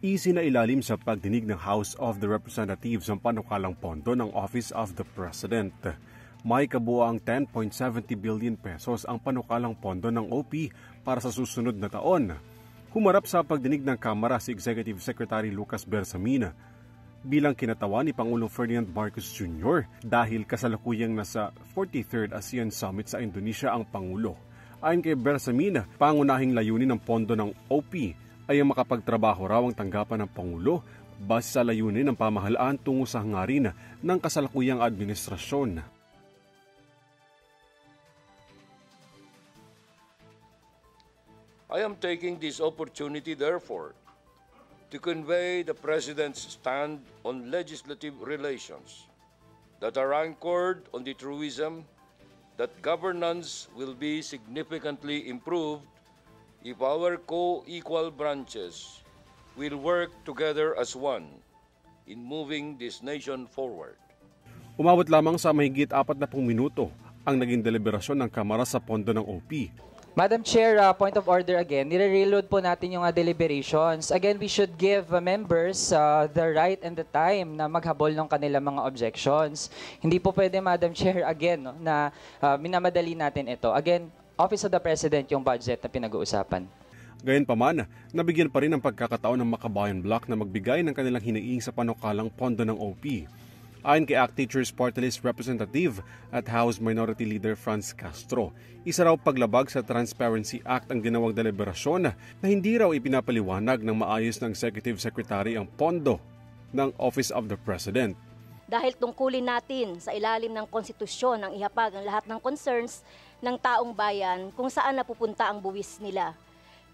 Isinailalim sa pagdinig ng House of the Representatives ang panukalang pondo ng Office of the President. May kabuuang 10.70 billion pesos ang panukalang pondo ng OP para sa susunod na taon. Humarap sa pagdinig ng Kamara si Executive Secretary Lucas Bersamin bilang kinatawa ni Pangulong Ferdinand Marcos Jr. dahil kasalukuyang nasa 43rd ASEAN Summit sa Indonesia ang Pangulo. Ayon kay Bersamin, pangunahing layunin ng pondo ng OP ay ang makapagtrabaho raw ang tanggapan ng Pangulo base sa layunin ng pamahalaan tungo sa hangarin ng kasalukuyang administrasyon. I am taking this opportunity, therefore, to convey the President's stand on legislative relations that are anchored on the truism that governance will be significantly improved if our co-equal branches will work together as one in moving this nation forward. Umabot lamang sa mahigit 40 minuto ang naging deliberasyon ng Kamara sa pondo ng OP. Madam Chair, point of order again, nire-reload po natin yung deliberations. Again, we should give members the right and the time na maghabol ng kanilang mga objections. Hindi po pwede, Madam Chair, again, no, na minamadali natin ito. Again, Office of the President yung budget na pinag-uusapan. Gayunpaman, nabigyan pa rin ng pagkakataon ng Makabayan Bloc na magbigay ng kanilang hiniing sa panukalang pondo ng OP. Ayon kay ACT Teachers Party List Representative at House Minority Leader Franz Castro, isa raw paglabag sa Transparency Act ang ginawang deliberasyon na hindi raw ipinapaliwanag ng maayos ng Executive Secretary ang pondo ng Office of the President. Dahil tungkulin natin sa ilalim ng konstitusyon ang ihapag ang lahat ng concerns ng taong bayan kung saan napupunta ang buwis nila.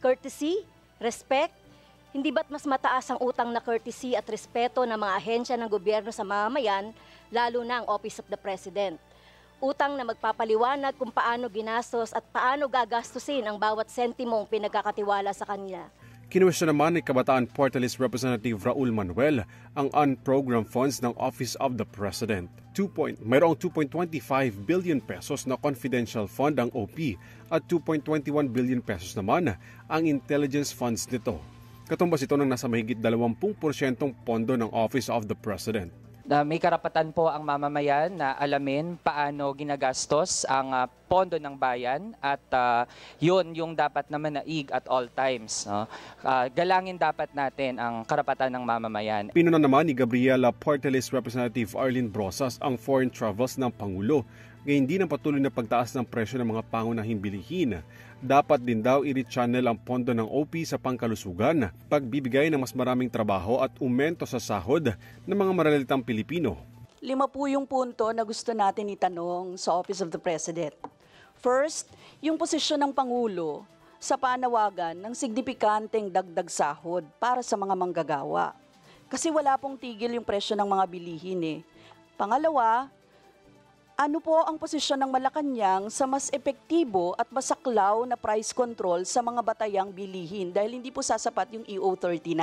Courtesy, respect, hindi ba't mas mataas ang utang na courtesy at respeto ng mga ahensya ng gobyerno sa mamamayan, lalo na ang Office of the President? Utang na magpapaliwanag kung paano ginastos at paano gagastusin ang bawat sentimong pinagkakatiwala sa kanila. Kinuwestiyon naman ni Kabataan Party List Representative Raul Manuel ang unprogrammed funds ng Office of the President. Mayroong 2.25 billion pesos na confidential fund ang OP at 2.21 billion pesos naman ang intelligence funds nito. Katumbas ito ng nasa mahigit 20% pondo ng Office of the President. May karapatan po ang mamamayan na alamin paano ginagastos ang pondo ng bayan at yun yung dapat naman naig at all times. No? Galangin dapat natin ang karapatan ng mamamayan. Pinuna naman ni Gabriela Party List Representative Arlene Brosas ang foreign travels ng Pangulo. Ngayon din ang patuloy na pagtaas ng presyo ng mga pangunahing bilihin. Dapat din daw i-rechannel ang pondo ng OP sa pangkalusugan, pagbibigay ng mas maraming trabaho at aumento sa sahod ng mga maralitang Pilipino. 5 po yung punto na gusto natin itanong sa Office of the President. First, yung posisyon ng Pangulo sa panawagan ng signifikanteng dagdag sahod para sa mga manggagawa. Kasi wala pong tigil yung presyo ng mga bilihin. Pangalawa, ano po ang posisyon ng Malacanang sa mas epektibo at masaklaw na price control sa mga batayang bilihin dahil hindi po sasapat yung EO39.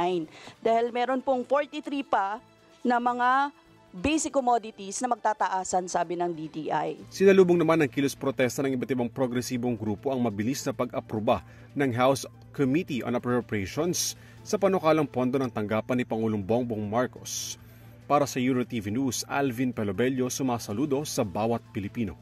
Dahil meron pong 43 pa na mga basic commodities na magtataasan, sabi ng DTI. Sinalubong naman ng kilos protesta ng iba't ibang progresibong grupo ang mabilis na pag-aproba ng House Committee on Appropriations sa panukalang pondo ng tanggapan ni Pangulong Bongbong Marcos. Para sa EuroTV News, Alvin Pelobello sumasaludo sa bawat Pilipino.